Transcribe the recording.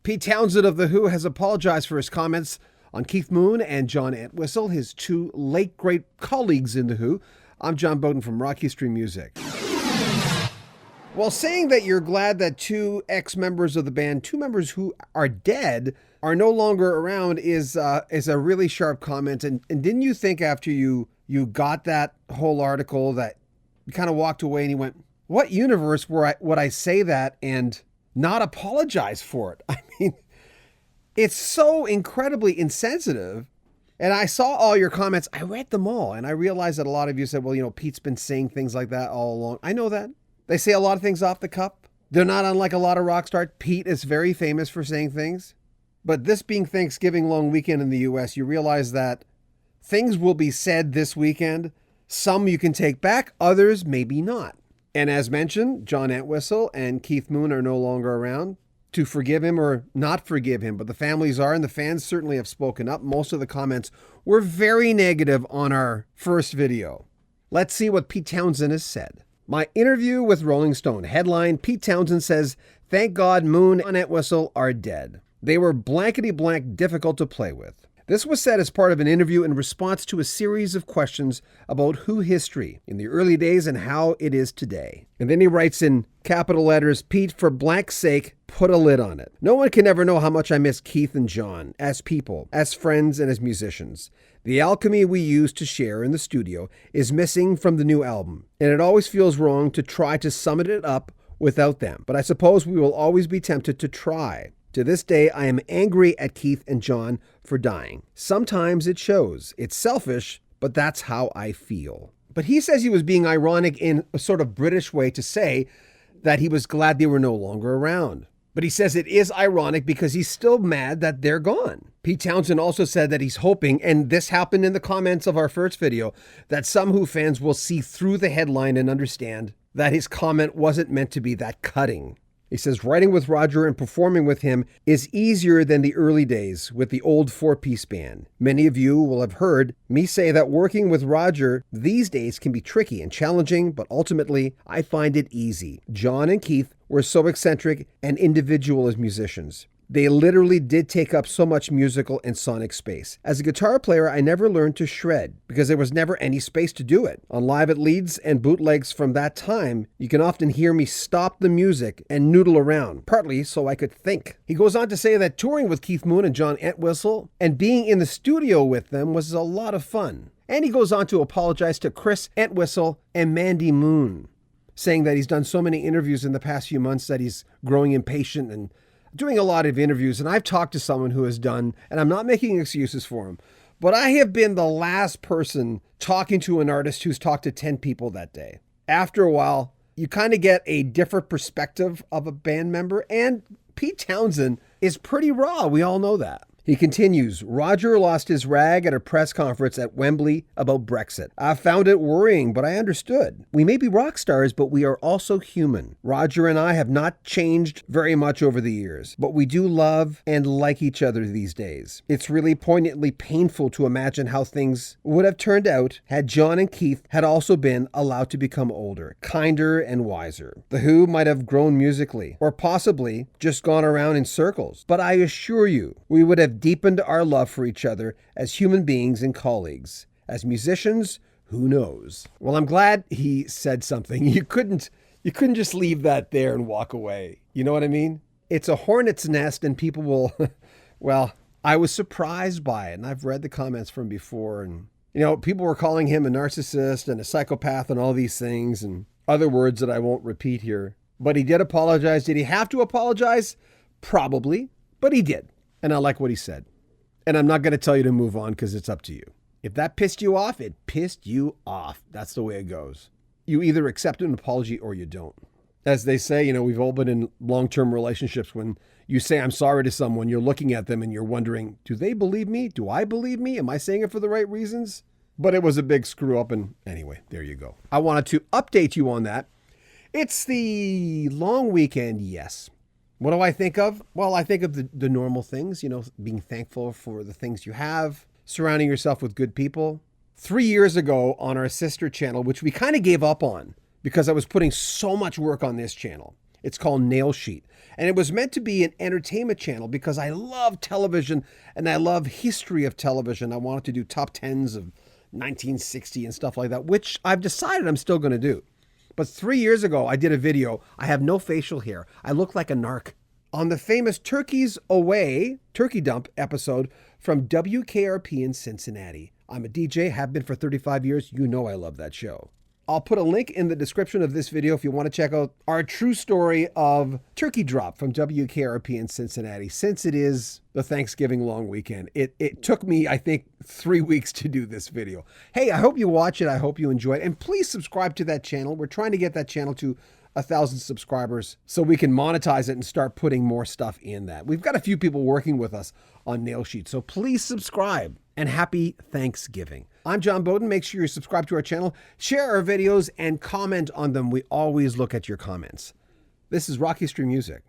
Pete Townshend of The Who has apologized for his comments on Keith Moon and John Entwistle, his two late great colleagues in The Who. I'm John Beaudin from Rock History Music. Well, saying that you're glad that two ex-members of the band, two members who are dead, are no longer around is a really sharp comment. And didn't you think after you got that whole article that you kind of walked away and you went, what universe would I say that and not apologize for it? I mean, it's so incredibly insensitive. And I saw all your comments. I read them all. And I realized that a lot of you said, well, Pete's been saying things like that all along. I know that. They say a lot of things off the cuff. They're not unlike a lot of rock stars. Pete is very famous for saying things. But this being Thanksgiving long weekend in the U.S., you realize that things will be said this weekend. Some you can take back, others maybe not. And as mentioned, John Entwistle and Keith Moon are no longer around to forgive him or not forgive him. But the families are, and the fans certainly have spoken up. Most of the comments were very negative on our first video. Let's see what Pete Townshend has said. My interview with Rolling Stone. Headline, Pete Townshend says, thank God Moon and Entwistle are dead. They were blankety blank difficult to play with. This was said as part of an interview in response to a series of questions about Who history in the early days and how it is today. And then he writes in capital letters, Pete, for blank's sake, put a lid on it. No one can ever know how much I miss Keith and John as people, as friends, and as musicians. The alchemy we used to share in the studio is missing from the new album, and it always feels wrong to try to sum it up without them. But I suppose we will always be tempted to try. To this day, I am angry at Keith and John for dying. Sometimes it shows. It's selfish, but that's how I feel. But he says he was being ironic in a sort of British way to say that he was glad they were no longer around. But he says it is ironic because he's still mad that they're gone. Pete Townshend also said that he's hoping, and this happened in the comments of our first video, that some Who fans will see through the headline and understand that his comment wasn't meant to be that cutting. He says writing with Roger and performing with him is easier than the early days with the old four-piece band. Many of you will have heard me say that working with Roger these days can be tricky and challenging, but ultimately I find it easy. John and Keith were so eccentric and individual as musicians. They literally did take up so much musical and sonic space. As a guitar player, I never learned to shred because there was never any space to do it. On Live at Leeds and bootlegs from that time, you can often hear me stop the music and noodle around, partly so I could think. He goes on to say that touring with Keith Moon and John Entwistle and being in the studio with them was a lot of fun. And he goes on to apologize to Chris Entwistle and Mandy Moon, saying that he's done so many interviews in the past few months that he's growing impatient and doing a lot of interviews. And I've talked to someone who has done, and I'm not making excuses for him, but I have been the last person talking to an artist who's talked to 10 people that day. After a while, you kind of get a different perspective of a band member, and Pete Townshend is pretty raw. We all know that. He continues, Roger lost his rag at a press conference at Wembley about Brexit. I found it worrying, but I understood. We may be rock stars, but we are also human. Roger and I have not changed very much over the years, but we do love and like each other these days. It's really poignantly painful to imagine how things would have turned out had John and Keith had also been allowed to become older, kinder, and wiser. The Who might have grown musically, or possibly just gone around in circles, but I assure you, we would have deepened our love for each other as human beings and colleagues. As musicians, who knows? Well, I'm glad he said something. You couldn't just leave that there and walk away. You know what I mean? It's a hornet's nest and people will, well, I was surprised by it. And I've read the comments from before and, people were calling him a narcissist and a psychopath and all these things and other words that I won't repeat here. But he did apologize. Did he have to apologize? Probably, but he did. And I like what he said. And I'm not going to tell you to move on because it's up to you. If that pissed you off, it pissed you off. That's the way it goes. You either accept an apology or you don't. As they say, we've all been in long-term relationships. When you say I'm sorry to someone, you're looking at them and you're wondering, do they believe me? Do I believe me? Am I saying it for the right reasons? But it was a big screw up. And anyway, there you go. I wanted to update you on that. It's the long weekend, yes. What do I think of? Well, I think of the normal things, being thankful for the things you have, surrounding yourself with good people. 3 years ago on our sister channel, which we kind of gave up on because I was putting so much work on this channel. It's called Nail Sheet. And it was meant to be an entertainment channel because I love television and I love history of television. I wanted to do top 10s of 1960 and stuff like that, which I've decided I'm still going to do. But 3 years ago, I did a video. I have no facial hair. I look like a narc. On the famous Turkeys Away Turkey Dump episode from WKRP in Cincinnati. I'm a DJ, have been for 35 years. You know I love that show. I'll put a link in the description of this video if you want to check out our true story of Turkey Drop from WKRP in Cincinnati. Since it is the Thanksgiving long weekend, it took me, I think, 3 weeks to do this video. Hey, I hope you watch it. I hope you enjoy it. And please subscribe to that channel. We're trying to get that channel to 1,000 subscribers so we can monetize it and start putting more stuff in that. We've got a few people working with us on Nail Sheet, so please subscribe. And happy Thanksgiving. I'm John Beaudin. Make sure you subscribe to our channel, share our videos, and comment on them. We always look at your comments. This is Rock History Music.